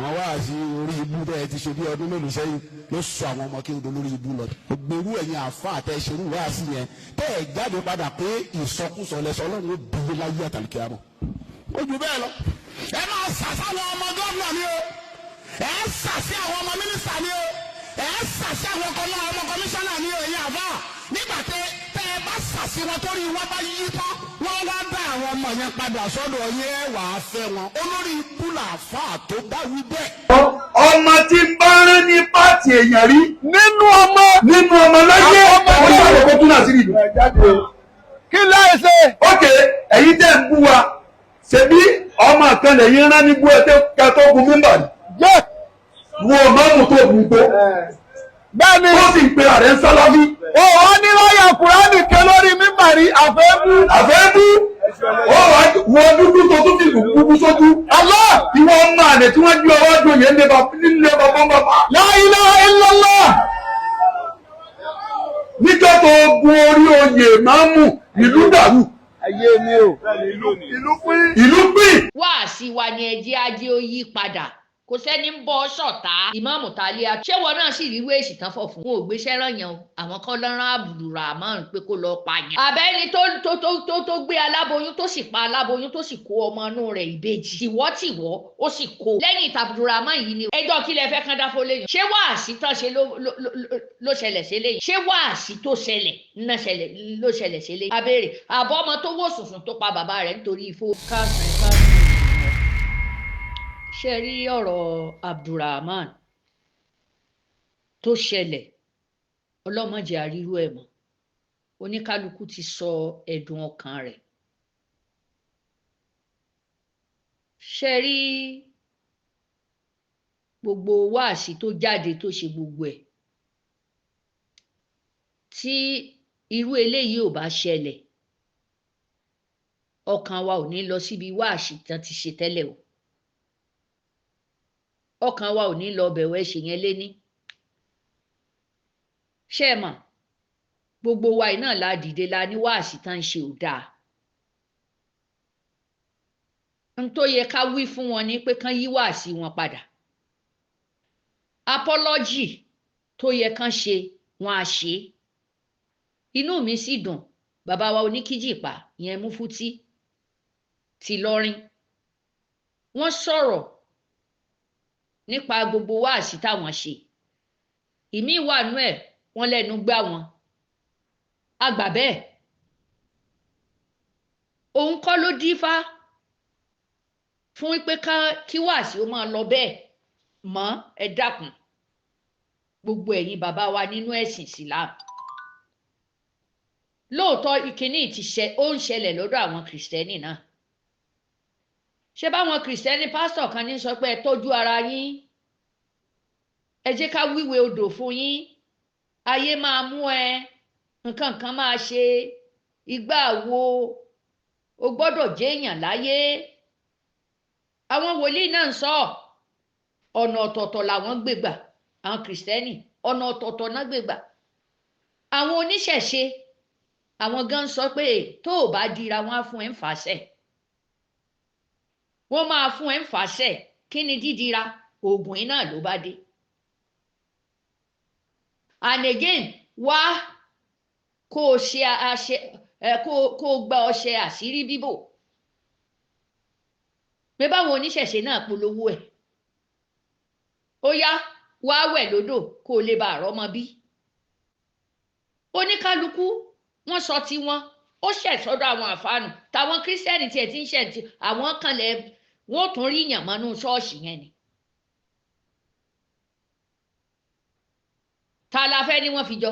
àwọn wáàsí orí ibú bẹ́ẹ̀ ti ṣe bí ọdún mélòó sẹ́yìn ló sọ àwọn ọmọ kí n do lórí ibú lọ. gbèrú ẹ̀yin àfa àtẹ̀ṣerú wáàsí yẹn tẹ́ ẹ̀ jáde padà pé ìsọkúsọ lẹ́sọ̀ ọlọ́run ó bí i láyé àtàlùkẹ́ àmọ́. ó ju bẹ́ẹ̀ lọ. ẹ máa sàṣà àwọn ọmọ gómìnà ni o ẹ sàṣà àwọn ọmọ mínísítà ni o ẹ sàṣà àwọn ọmọ kọmíṣánná ni o ẹ̀yin àfa nígbà tẹ́ ẹ bá sàṣì wọn torí wọn bá yí tán wọ́n wá dá àwọn ọmọ yẹn padà sọ́dọ̀ yẹn wàá fẹ́ wọn olórí ibú làáfà tó bá wí bẹ́ẹ̀. ọmọ tí ń bá rán ní pààtì èèyàn rí nínú ọmọ láyé ọmọ ìṣòro kó tún náà sí ìlú. kí láì ṣe. ókè ẹ̀yin tẹ́ ń bú wa ṣebí ọmọ kan lẹ́yìn rán ní bú ẹ tó gun mímbà ni. wo mọ́mù tó gùn tó. bẹ́ẹ̀ni ó sì ń pe ààrẹ ń sálábí. ó ní láyà kùránì ké lórí mímbàrí àfẹ́bú ó wọ dúdú tó tún fi gbogbo sójú. Allah ìwọ ọmọ àlè tí wọ́n gbé ọwọ́ dùn yẹn nílé bàbá. La ilaha illallah. níjọ́ tó gun orí oyè máàmù ìlú dàrú. ayé mi o ìlú pín. wáàsí wa ni ẹjẹ́ ajé ó yí padà kò sẹ́ni ń bọ́ ṣọ̀tá ìmáàmù Tálíà ṣé wọn náà sì rí wéèsì tán fọ̀ fún wọn ò gbéṣẹ́ ràn yẹn o àwọn kan lọ́rán abdulrahman pé kó lọ́ọ́ pa yẹn. àbẹ́ni tó gbé aláboyún tó sì pa aláboyún tó sì kó ọmọ inú rẹ̀ ìbejì tìwọ́ ó sì kó lẹ́yìn ìta abdulrahman yìí ni ẹjọ́ kí lẹ fẹ́ kán dáfó lẹ́yìn ṣé wáàsí tán ṣe ló ṣẹlẹ̀ sí lẹ́yìn ṣé wáàsí tó ṣẹlẹ̀ náà ló ṣẹlẹ̀ sí lẹ́yìn abẹ́rẹ́ àbọ̀ ọmọ tó wò sùnsùn tó pa bàbá rẹ̀ nítorí ifo ṣe rí ọ̀rọ̀ abdulrahman tó ṣẹlẹ̀ ọlọ́mọdé àrírú ẹ̀ mọ́ oníkálukú ti sọ ẹ̀dùn ọkàn rẹ̀ ṣe rí gbogbo wáàsí tó jáde tó ṣe gbogbo ẹ̀ tí irú eléyìí ò bá ṣẹlẹ̀ ọkàn wa ò ní lọ síbi wáàsí tán ti ṣe tẹ́lẹ̀ o ọkàn wa ò ní lọ bẹ̀wẹ̀ ṣe yẹn léní ṣe mọ̀ gbogbo wa iná la dìde la ní wáàsí tán ṣe ò dáa n tó yẹ ká wí fún wọn ni pé kán yí wáàsí wọn padà apology tó yẹ kán ṣe wọn á ṣe inú mi sì dùn bàbá wa Onikijpa yẹn Mufti ti Ìlọrin wọ́n sọ̀rọ̀ nípa gbogbo wáàsí táwọn ṣe ìmí wà nú ẹ̀ wọ́n lẹ́nu gbá wọn àgbà bẹ́ẹ̀ òun kọ́ ló dífá fún pé kí wáàsí ó máa lọ bẹ́ẹ̀ mọ́ ẹ dákun gbogbo ẹ̀yin bàbá wa nínú ẹ̀sìn Islam lóòótọ́ ìkíní ó ń ṣẹlẹ̀ lọ́dọ̀ àwọn kìrìsìtẹ́nì náà ṣé báwọn kìrìsìtẹ́nì pásítọ̀ kan ní sọ pé ẹ tọ́jú ara yín ẹ jẹ́ ká wíwèé odò fún yín ayé máa mú ẹ nǹkan kan máa ṣe ìgbà wo o gbọ́dọ̀ jẹ́ èèyàn láyé àwọn wòlíì náà ń sọ ọ̀nà ọ̀tọ̀ọ̀tọ̀ làwọn gbégbà àwọn kìrìsìtẹ́nì ọ̀nà ọ̀tọ̀ọ̀tọ̀ náà gbégbà àwọn oníṣẹ̀ṣe àwọn gan sọ pé tó o bá dira wọn á fún ẹ ń fàṣẹ wọ́n máa fún ẹ ń fàṣẹ kí ni dídira oògùn iná ló bá dé and again wá kó o ṣe kó o gba ọṣẹ àṣírí bíbò pé báwọn oníṣẹ̀ṣe náà polówó ẹ̀ ó yá wá wẹ̀ lódò kó o lè bá àrọ́mọ bí oníkálukú wọ́n sọ tiwọn ó ṣẹ̀ sọ́dọ̀ àwọn àfáànù táwọn kírísítẹ́nì tiẹ̀ ti ń ṣẹ̀ tí àwọn kanlẹ̀ wọ́n tún rí yàn mọ́nú ṣọ́ọ̀ṣì yẹn ni ta la fẹ́ ni wọ́n fi jọ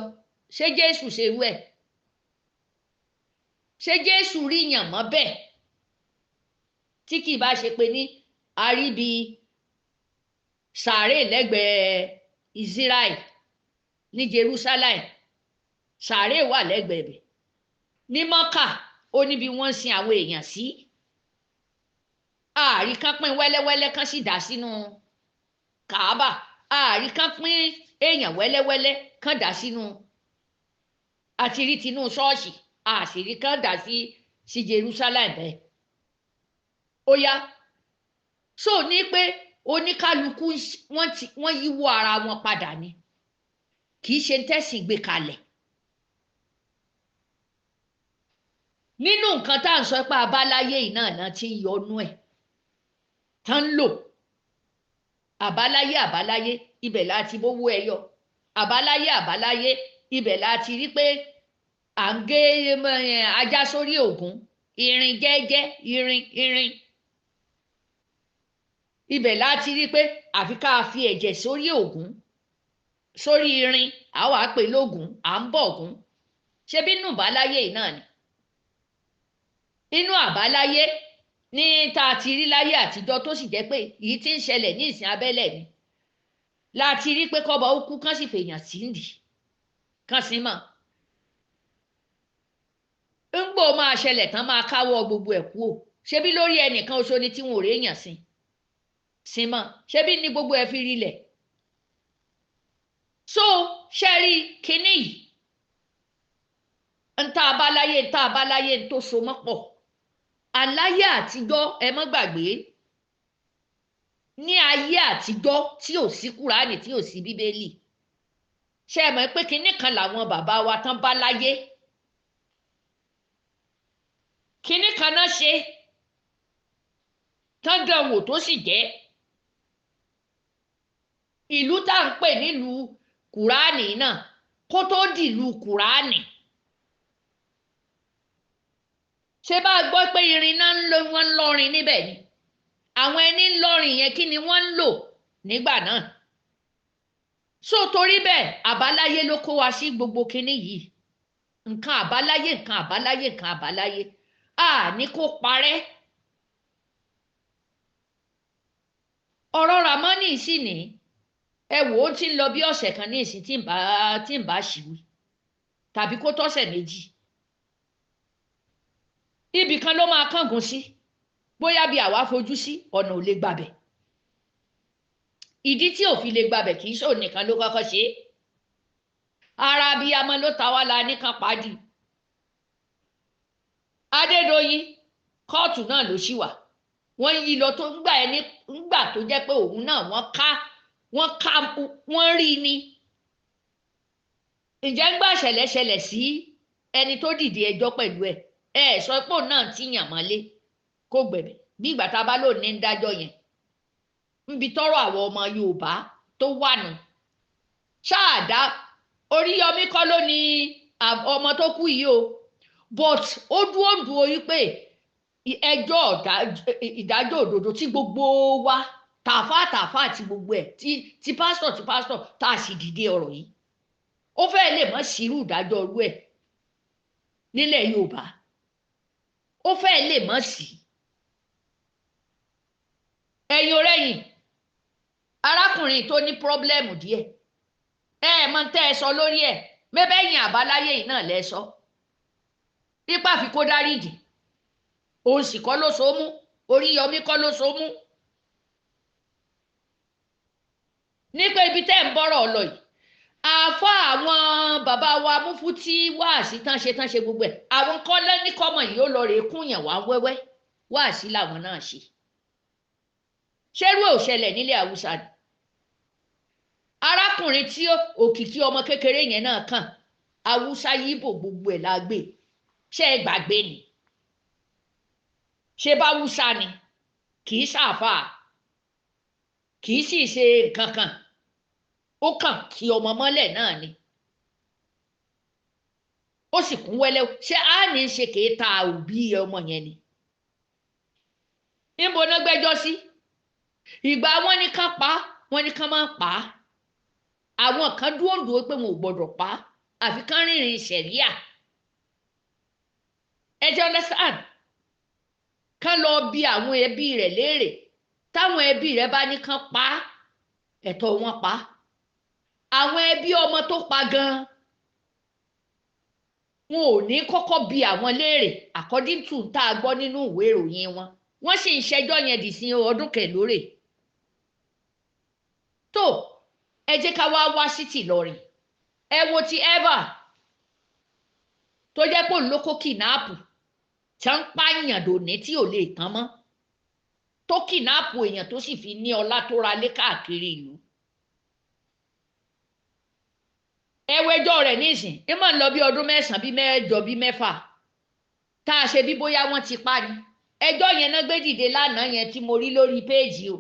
ṣé Jésù ṣe rú ẹ̀ ṣé Jésù rí yàn mọ́ bẹ́ẹ̀ tí kì í bá ṣe pé ní àríbi sàárè lẹ́gbẹ̀ẹ́ Israel ní Jerusalem sàárè wà lẹ́gbẹ̀ẹ́ bẹ̀ ní Mọ́kà ó níbi wọ́n sin àwọn èèyàn sí ààrí kan pín wẹ́lẹ́wẹ́lẹ́ kan sì dá sínú Kàábà ààrí kan pín èèyàn wẹ́lẹ́wẹ́lẹ́ kan dá sínú àtìrí tinú ṣọ́ọ̀ṣì àṣírí kan dá sí Jerusalem bẹ́ẹ̀ ó yá so ní pé oníkálukú wọ́n yíwọ́ ara wọn padà ni kì í ṣe tẹ̀sìn gbé kalẹ̀. nínú nǹkan tá à ń sọ pé abáláyé yìí náà ti ń yọnú ẹ̀ tán ń lò àbáláyé ibẹ̀ láti bówó ẹyọ àbáláyé ibẹ̀ láti rí pé à ń gé ajá sórí ògún irin jẹ́jẹ́ irin ibẹ̀ láti rí pé àfi ká fi ẹ̀jẹ̀ sórí ògún sórí irin àwa pè lógún à ń bọ̀ ògún ṣé bí inú àbáláyé yìí náà ni inú àbáláyé ní tá a ti rí láyé àtijọ́ tó sì jẹ́ pé èyí tí ń ṣẹlẹ̀ ní ìsìn abẹ́lẹ̀ ni láti rí pé kọ́ba ó kú kán sì fèèyàn sí ń dì kán sí mọ́ ń gbò máa ṣẹlẹ̀ tán máa káwọ́ gbogbo ẹ̀ kú o ṣebí lórí ẹnìkan oṣù ni tí wọn ò réèyàn sí mọ́ ṣebí ní gbogbo ẹ̀ fi rilẹ̀ so ṣẹ́rí kínní yìí ń tá abáláyé ń tó so mọ́ pọ̀ aláyé àtijọ́ ẹ mọ́ gbàgbé ní ayé àtijọ́ tí ò sí kúránì tí ò sí bíbélì ṣe é mọ̀ pé kinní kan làwọn bàbá wa tán bá láyé kinní kan náà ṣe tán dánwò tó sì jẹ́ ìlú tá à ń pè nílùú kúránì náà kó tó dìlú kúránì ṣé bá a gbọ́ pé irin náà wọ́n ń lọrin níbẹ̀ ni àwọn ẹni ń lọrin yẹn kí ni wọ́n ń lò nígbà náà so torí bẹ́ẹ̀ àbáláyé ló kó wa sí gbogbo kinní yìí nǹkan àbáláyé a ní kó parẹ́ ọ̀rọ̀ ramani sì ní ẹ wò ó ti ń lọ bí ọ̀sẹ̀ kan ní ìsìn tí ń bá ṣìwí tàbí kó tọ́sẹ̀ méjì ibì kan ló máa kángun sí bóyá bí àwa fojú sí ọ̀nà ò lè gbàbẹ̀ ìdí tí ò fi lè gbàbẹ̀ kì í ṣòun nìkan ló kọ́kọ́ ṣe é ara abiyamọ ló ta wá la nìkan pàdé Adédoyin kóòtù náà ló ṣì wà wọ́n yí lọ tó ńgbà tó jẹ́ pé òun náà wọ́n rí ni ǹjẹ́ ń gbà ṣẹlẹ̀ sí ẹni tó dìde ẹjọ́ pẹ̀lú ẹ̀ sọ pé òun náà ti yàn mọ́lé kó gbẹ̀bẹ̀ bí ìgbà tá a bá lóun ní ń dájọ́ yẹn níbi tọ́rọ̀ àwọn ọmọ Yorùbá tó wà nù ṣáàdá Oríyọmí kọ́ ló ní ọmọ tó kú yìí o but ó dúró yí pé ẹjọ́ ìdájọ́ òdodo tí gbogbo wa tàfà àti gbogbo ẹ̀ tí pásítọ̀ tá a sì dìde ọ̀rọ̀ yìí ó fẹ́ lè mọ́ sírú ìdájọ́ ọrú ẹ̀ nílẹ̀ Yorùbá ó fẹ́ lè mọ́ sí ẹ̀yìn ọ̀rẹ́yìn arákùnrin tó ní pírọ́blẹ́mù díẹ̀ mọ̀ tẹ́ ẹ sọ lórí ẹ̀ mẹ́bẹ́yìn àbáláyé yìí náà lẹ́ sọ nípa fi kó dáríjì òun sì kọ́ ló so mú Oríyọmí kọ́ ló so mú nípa ibi tẹ́ ń bọ́rọ̀ lọ yìí àfa àwọn bàbá wa Mufti wáàsí tán ṣe gbogbo ẹ̀ àwọn kọ́lẹ́ ní kọ́mọ̀ yìí ó lọ rèé kúnyàn wá wẹ́wẹ́ wáàsí làwọn náà ṣe ṣerú ò ṣẹlẹ̀ nílẹ̀ Haúsá ni arákùnrin tí òkìkí ọmọ kékeré yẹn náà kàn Haúsá Yíbò gbogbo ẹ̀ la gbé ṣé ẹ gbàgbé ni ṣé bá Haúsá ni kì í ṣàfà kì í sì ṣe nǹkan kan ó kàn kí ọmọ mọ́lẹ̀ náà ni ó sì kún wẹ́lẹ́ ṣé á ní í ṣe kì í ta òbí ọmọ yẹn ni níbo náà gbẹ́jọ́ sí ìgbà wọn ní ká pa wọn ní ká má pa àwọn kan dúró pé wọn ò gbọdọ̀ pa àfi kán rìnrìn ṣẹ̀ríà ẹ jẹ́ understand kán lọ bi àwọn ẹbí rẹ̀ léèrè táwọn ẹbí rẹ̀ bá ní kán pa ẹ̀tọ́ wọn pa àwọn ẹbí ọmọ tó pa gan wọn ò ní kọ́kọ́ bi àwọn léèrè according to tá a gbọ́ nínú ìwé ìròyìn wọ́n sì ń ṣẹjọ́ yẹn dì sí ọdún kẹlóre tó ẹ jẹ́ ká wá sí tìlọrin ẹ wo ti eva tó jẹ́ pé òun ló kó kìnnáàpù tí wọ́n ń pààyàn dòní tí ò lè tán mọ́ tó kìnnáàpù èèyàn tó sì fi ní ọlá tó ra lé káàkiri ìlú. ẹwẹ́jọ́ rẹ̀ nísìn ẹ máa ń lọ bí ọdún 9 bí 8 bí 6 tá a ṣe bí bóyá wọ́n ti pa ni. ẹjọ́ yẹn náà gbé dìde lánàá yẹn tí mo rí lórí péèjì o,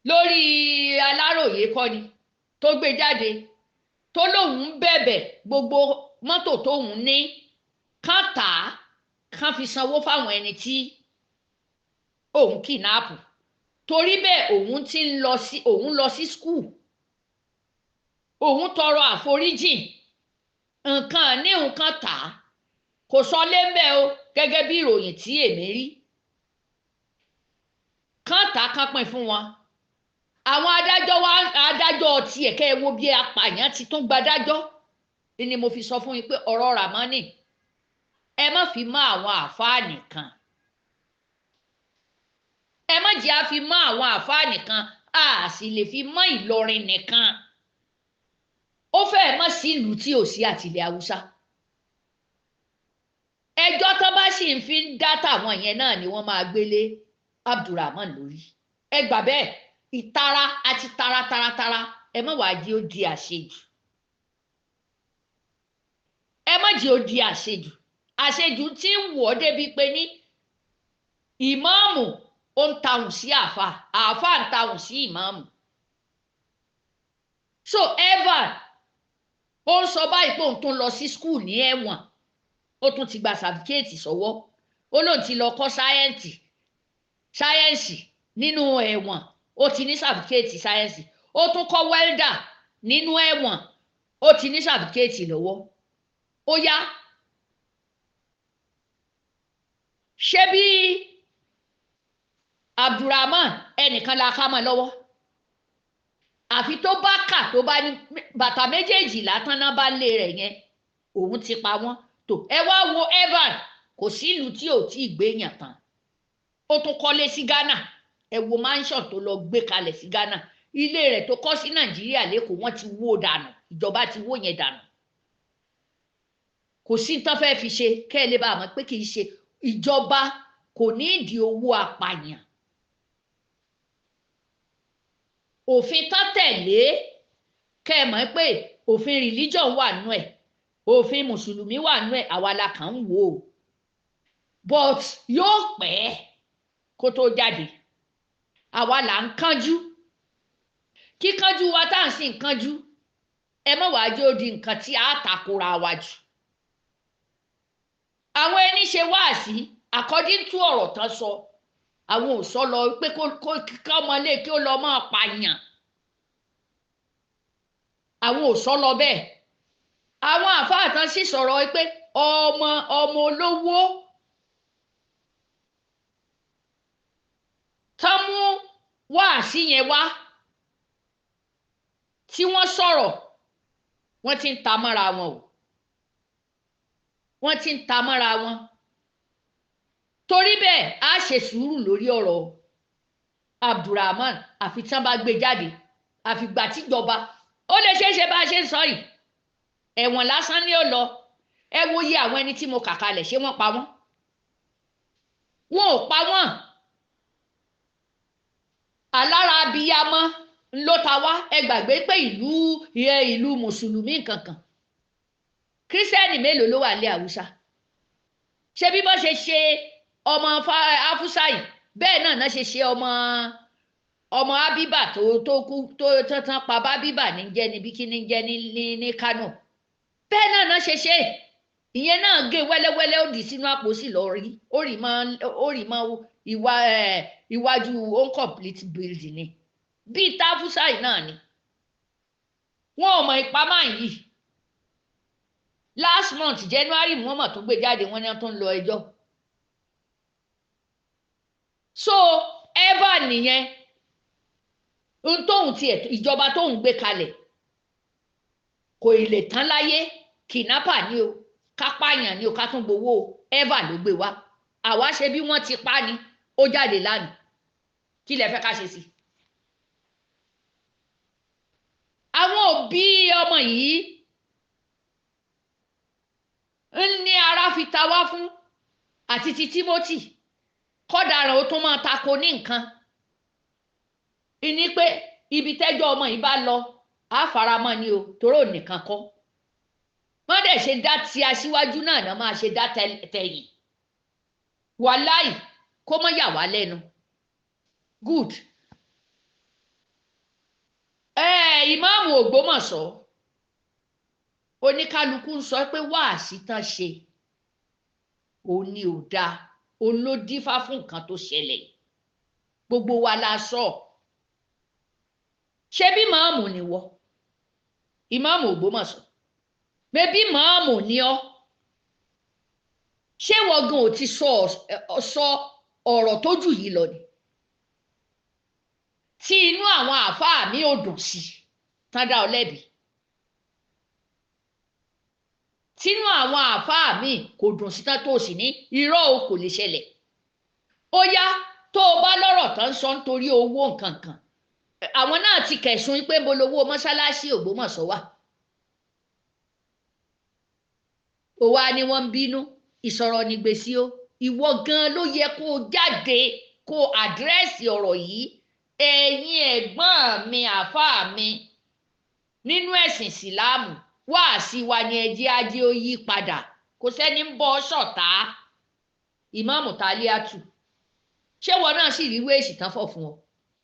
lórí Aláròyé kọ́ ni, tó gbé jáde tó lóun ń bẹ̀bẹ̀ gbogbo mọ́tò tóun ní kán tà á kán fi sanwó fáwọn ẹni tí òun kìnnáàpù, torí bẹ́ẹ̀ òun lọ sí skul, òun tọrọ àforíjì, nǹkan ní nǹkan tà á, kò sọ lẹ́ńbẹ́ o gẹ́gẹ́ bí ìròyìn tí èmi rí. kán tà á kán pín fún wọn. àwọn adájọ́ tiẹ̀ kẹ́ ẹ wo bí apààyàn ti tún gbadájọ́ ni mo fi sọ fún yín pé ọ̀rọ̀ Ràmánì ẹ má fi mọ́ àwọn àfáà nìkan, ẹ má jẹ́ á fi mọ́ àwọn àfáà nìkan, a sì lè fi mọ́ Ìlọrin nìkan. ó fẹ́ẹ̀ mọ́ sí ìlú tí ò sí àtìlẹ̀ Haúsá. ẹjọ́ tó bá sì ń fi ń dá tàwọn yẹn náà ni wọ́n máa gbélé Abdulrahman lórí. ẹ gbà bẹ́ẹ̀, ìtara àti taratara ẹ má wàá jí ó di àṣejù, ẹ má jí ó di àṣejù. àṣejù tí ń wọ̀ débi pé ní ìmáàmù ó ń tahùn sí àáfàá ń tahùn sí ìmáàmù. so Evan ó ń sọ báyìí pé òun tún lọ sí skul ní ẹ̀wọ̀n, ó tún ti gba sàfíkẹ́ẹ̀tì sọ́wọ́, ó lóun ti lọ kọ́ sáyẹ́ǹsì nínú ẹ̀wọ̀n, ó ti ní sàfíkẹ́ẹ̀tì sáyẹ́ǹsì, ó tún kọ́ wẹ́ldà nínú ẹ̀wọ̀n, ó ti ní sàfíkẹ́ẹ̀tì lọ́wọ́. ó yá, ṣé bí Abdulrahman ẹnìkan la ká mọ́ lọ́wọ́, àfi tó bá kà tó bá ní bàtà méjèèjì látàn náà bá lé rẹ̀ yẹn òun ti pa wọ́n. tó ẹ wá wo Evan, kò sí ìlú tí ò tí ì gbéyàn tán, ó tún kọ́lé sí Ghana, ẹ wo mansion tó lọ gbé kalẹ̀ sí Ghana, ilé rẹ̀ tó kọ́ sí Nàìjíríà lẹ́kọ̀ọ́ wọ́n ti wó dànù, ìjọba ti wó yẹn dànù. kò sí tán fẹ́ẹ́ fi ṣe, kẹ́ ẹ lè bá a mọ̀ pé kì í ṣe ìjọba, kò ní ìdí owó apààyàn. òfin tán tẹ̀lé, kẹ́ ẹ mọ̀ pé òfin religion wà nú ẹ̀, òfin mùsùlùmí wà nú ẹ̀, àwa la kàn ń wò ó, but yóò pẹ́ kó tó jáde. àwa là ń kánjú, kíkánjú wa tá à ń sìn kánjú, ẹ má wàá jẹ́ ó di nǹkan tí a takora wa jù. àwọn ẹni ṣe wáàsí according to ọ̀rọ̀ tán sọ, àwọn ò sọ lọ pé kó ọmọlé kí ó lọ máa pààyàn, àwọn ò sọ lọ bẹ́ẹ̀. àwọn àfáà tán sì sọ̀rọ̀ pé ọmọ olówó tán mú wáàsí yẹn wá tí wọ́n sọ̀rọ̀, wọ́n ti ń ta mọ́ra wọn o, wọ́n ti ń ta mọ́ra wọn. torí bẹ́ẹ̀ á ṣe sùúrù lórí ọ̀rọ̀ Abdulrahman, àfi tí wọ́n bá gbé jáde, àfìgbà tíjọba, ó lè ṣeé ṣe bá a ṣe ń sọ yìí, ẹ̀wọ̀n lásán ni ó lọ. ẹ wo iye àwọn ẹni tí mo kà kalẹ̀, ṣé wọ́n pa wọ́n? wọn ò pa wọ́n. alára abiyamọ ló ta wá. ẹ gbàgbé pé ìlú mùsùlùmí kankan, kírísítẹ́nì mélòó ló wà ní Haúsá? ṣé bí wọ́n ṣe ṣe ọmọ Haúsá yìí, bẹ́ẹ̀ náà ṣe ṣe ọmọ Abiba tó kú, tó tán pa Bábíbà ní jẹ́ níbi kí ní jẹ́ ní Kánò, bẹ́ẹ̀ náà ṣe ṣe. ìyẹn náà gé wẹ́lẹ́wẹ́lẹ́ ó dì sínú àpò sí lọ rí, ó rì mọ́ iwájú incomplete building ni, bíi táfúsá yìí náà ni. wọn ò mọ ìpamọ́ yìí. last month January wọ́n mọ̀ tó gbé jáde, wọ́n ní wọ́n tó ń lọ ẹjọ́. so Evan nìyẹn, ohun tóun tiẹ̀ ìjọba tóun gbé kalẹ̀ kò lè tán láyé. kidnapper ni o, kápáyàn ni o, ká tún gbowó o, Evan ló gbé wá. àwa ṣe bí wọ́n ti pa ni, ó jáde lánàá, kí lẹ fẹ́ ká ṣe sí? àwọn òbí ọmọ yìí ń ní ara fi ta wá fún, àti ti Timothy kọ́daràn ó tún máa tako ní nǹkan ìní pé ibi tẹ́jọ́ ọmọ yìí bá lọ á faramọ́ ni o toró nìkan kọ́ wọ́n dẹ̀ ṣe dá ti aṣíwájú náà máa ṣe dá tẹ̀yìn wàláì kó mọ́ yà wá lẹ́nu good ìmáàmù Ògbómọ̀ṣọ́ oníkálukú ń sọ pé wáàsí tán ṣe òun ni ò dáa òun ló dífá fún nǹkan tó ṣẹlẹ̀ gbogbo wa la sọ ṣé bí ìmáàmù ni wọ́ ìmáàmù Ògbómọ̀ṣọ́ bébí ìmáàmù ni ọ́ ṣé wọ́n gan ò ti sọ ọ̀rọ̀ tó jù yìí lọ ni tí inú àwọn àáfàá mi ò dùn sí tán dá ọ lẹ́bi tínú àwọn àáfàá mi kò dùn sí tán tó sì ní irọ́ o kò lè ṣẹlẹ̀ ó yá tó o bá lọ́rọ̀ tán sọ nítorí owó nǹkan kan àwọn náà ti kẹ̀sùn pé mo lówó mọ́ṣáláṣí Ògbómọ̀ṣọ́ wà ó wá ní wọ́n ń bínú ìsọ̀rọ̀ ní gbèsè o ìwọ gan ló yẹ kó o jáde kó o àdírẹ́sì ọ̀rọ̀ yìí ẹ̀yin ẹ̀gbọ́n mi àáfàá mi nínú ẹ̀sìn ìsìláàmù wáàsí wa ni ẹjẹ́ ajé ó yí padà kò sẹ́ni ń bọ́ ṣọ̀tá ìmáàmù Tálíátù ṣé wọn náà sì rí wéèsì tán fọ̀ fún ọ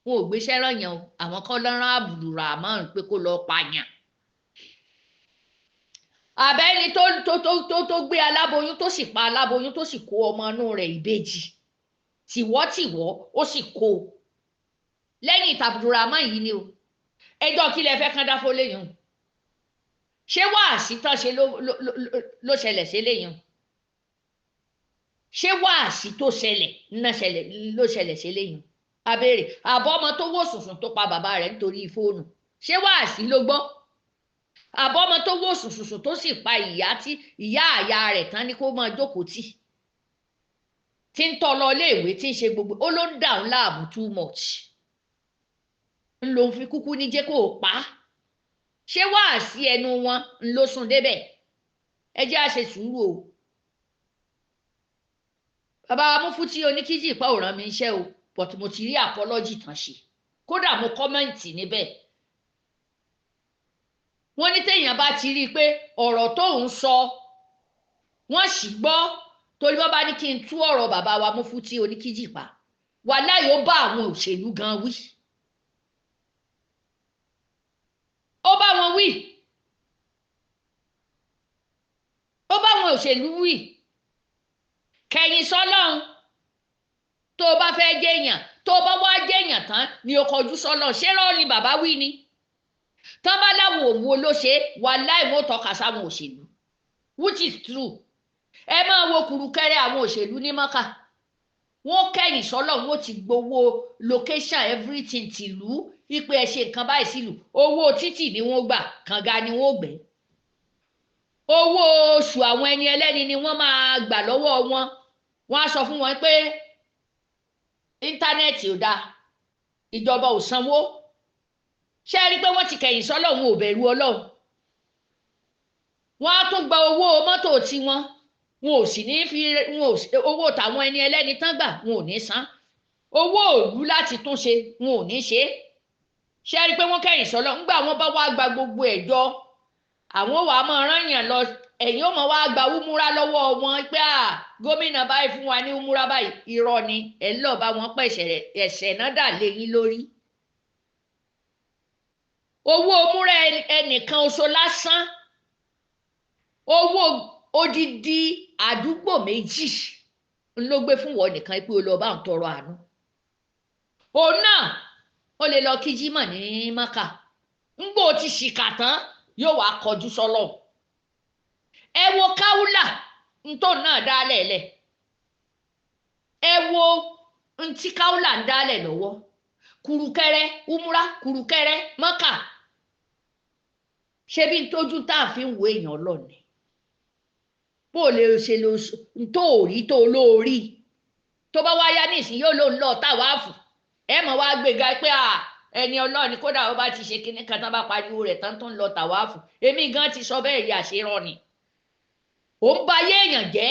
wọn ò gbéṣẹ́ rányàn o àwọn kan lọ́rán abdulrahman pé kó lọ́ọ́ pààyàn àbẹ́ni tó gbé aláboyún tó sì pa aláboyún tó sì kó ọmọ inú rẹ̀ ìbejì tìwọ́tìwọ́ ó sì kó o lẹ́yìn ìtàbùràmọ́ yìí ni o ẹjọ́ kí lẹ fẹ́ kán dáfó léyìn o ṣé wáàsí tán ṣe ló ṣẹlẹ̀ sí léyìn o ṣé wáàsí tó ṣẹlẹ̀ ló ṣẹlẹ̀ sí léyìn o abéèrè àbọ̀ ọmọ tó wò sùnsùn tó pa bàbá rẹ̀ nítorí fóònù ṣé wáàsí ló gbọ́ àbọ̀ ọmọ tó wò sùnsùn tó sì pa ìyá àyà rẹ̀ tán ni kó máa jókòó tí ń tọ́ lọ iléèwé tí ń ṣe gbogbo ó ló ń dà ń láàmú too much ń lòun fi kúkú ní jẹ́ kó o pa á ṣé wáàsí ẹnu wọn ń lọ sùn débẹ̀ ẹ jẹ́ á ṣe sùúrù o bàbá Mufti Onikijpa ò rán mi iṣẹ́ o but mo ti rí apology tán ṣe kódà mo kọ́mẹ́ǹtì níbẹ̀ wọ́n ní téèyàn bá ti rí i pé ọ̀rọ̀ tóun sọ wọ́n sì gbọ́ torí wọ́n bá ní kí n tú ọ̀rọ̀ bàbá wa Mufti Onikijpa wàláhì ó bá àwọn òṣèlú gan wí ó bá wọn wí ó bá àwọn òṣèlú wí kẹ̀yìn sọ́lọ́run tó o bá fẹ́ jẹ́yàn tó o bá wá jẹ́yàn tán ni o kọjú sọ́lọ́run ṣé rọ́ọ̀ ni bàbá wí ni tán bá láwọn òwò ló ṣe wàláhì wọn ò tọ́ka sáwọn òṣèlú which is true ẹ máa wo kùrùkẹrẹ àwọn òṣèlú ní mọ́kà wọ́n kẹ̀yìn sọ́lọ́run wọ́n ti gbowó location everything tìlú ipe ẹ ṣe nǹkan báyìí sílùú owó títì ni wọ́n gbà kànga ni wọ́n gbẹ́ owó oṣù àwọn ẹni ẹlẹ́ni ni wọ́n máa gbà lọ́wọ́ wọn wọ́n á sọ fún wọn pé íńtánẹ́ẹ̀tì ò dáa ìjọba ò sanwó ṣé ẹ rí i pé wọ́n ti kẹ̀yìn sọ́lọ́run ò bẹ̀rù ọlọ́run wọ́n á tún gba owó mọ́tò tiwọn wọn ò sì ní fi owó tàwọn ẹni ẹlẹ́ni tán gbà wọn ò ní san owó òòlù láti tún ṣe wọn ò ní ṣe ṣé ẹ rí i pé wọ́n kẹ̀yìn sọ́lọ́run ńgbà wọ́n bá wá gba gbogbo ẹ̀jọ́ àwọn wàá máa rányàn lọ ẹ̀yìn ó máa wá gba umura lọ́wọ́ wọn pé gómìnà báyìí fún wa ní umura báyìí irọ́ ni ẹ̀ ń lọ bá wọn pẹ̀sẹ̀ ẹ̀sẹ̀ náà dà lé yín lórí owó umura ẹnìkan oṣù lásán owó odidi àdúgbò méjì ló gbé fún wọn nìkan pé ó lọ bá ń tọrọ àánú òun náà ó lè lọ kí jímọ̀ ní maka ńgbò ti ṣìkà tán yóò wá kọjú sọ́lọ̀ ẹ wo káwùlà ntọ́ náà dálẹ̀ lẹ̀ ẹ wo ntí káwùlà ń dálẹ̀ lọ́wọ́ kùrùkẹrẹ umura kùrùkẹrẹ mọ́kà ṣé bí ntójú tá a fi ń wo èèyàn lọ́nà bó o lè ṣe lọ ntó òrí tó lórí tó bá wáyá nísìnyí yóò lò ń lọ táwáàfù ẹ mọ̀ wá gbéga pé ẹni ọlọ́ọ̀ni kódà ó bá ti ṣe kinní kan tán bá pariwo rẹ̀ tán tó ń lọ tàwáàfù èmi gan ti sọ bẹ́ẹ̀ rí àṣírọ́ ni ò ń ba ayé èèyàn jẹ́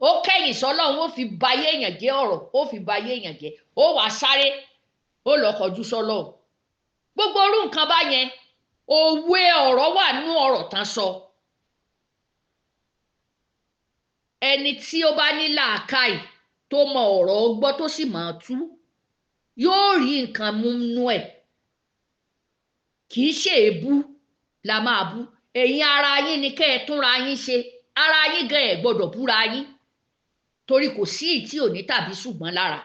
ó kẹ́yìn sọ́lọ́run ó fi bayé èèyàn jẹ́ ọ̀rọ̀ ó fi bayé èèyàn jẹ́ ó wá sáré ó lọ kọjú sọ́lọ́run gbogbo orú nǹkan bá yẹn òwe ọ̀rọ̀ wà nínú ọ̀rọ̀ tán sọ ẹni tí ó bá ní làákàyè tó mọ ọ̀rọ̀ gbọ́ tó sì mọ̀ ọ́ tú yóò rí nǹkan mú nú ẹ̀ kì í ṣe èébú la máa bú ẹ̀yin ara yín ni kẹ́ ẹ túnra yín ṣe ara yín gan ẹ̀ gbọ́dọ̀ búra yín torí kò sí ìtí òní tàbí ṣùgbọ́n lára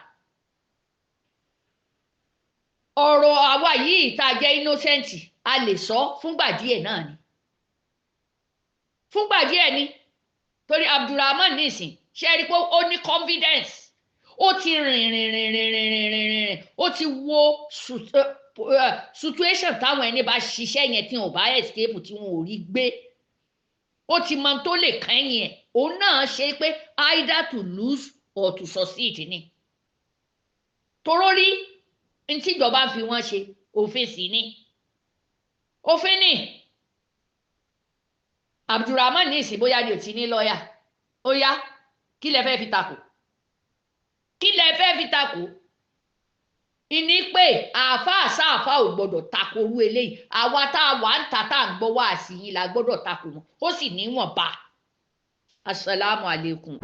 ọ̀rọ̀ àwa yìí tá a jẹ́ innocent a lè sọ fúngbà díẹ̀ náà ni fúngbà díẹ̀ ni torí abdulrahman nísìn ṣe rí pé ó ní confidence ó ti rìn ó ti wo situation táwọn ẹni bá ṣiṣẹ́ yẹn tí wọn ò bá escape tí wọn ò rí gbé ó ti mọ tó lè kẹ́yìn ẹ̀ òun náà ṣe pé either to lose or to succeed ni toró rí ntíjọba fi wọ́n ṣe òfin sí ni òfin ni abdulrahman ní ìsìn bóyá ni ò ti ní lọ́ọ̀yà ó yá kí lẹ fẹ́ fi takò kí lẹ fẹ́ fi takò ìní pé àáfàá sáàfà ò gbọ́dọ̀ takò orú eléyìí àwa tá a wà ń ta tá à ń gbọ́ wá sí yín la gbọ́dọ̀ takò wọn ó sì níwọ̀nba asalaamualeykum.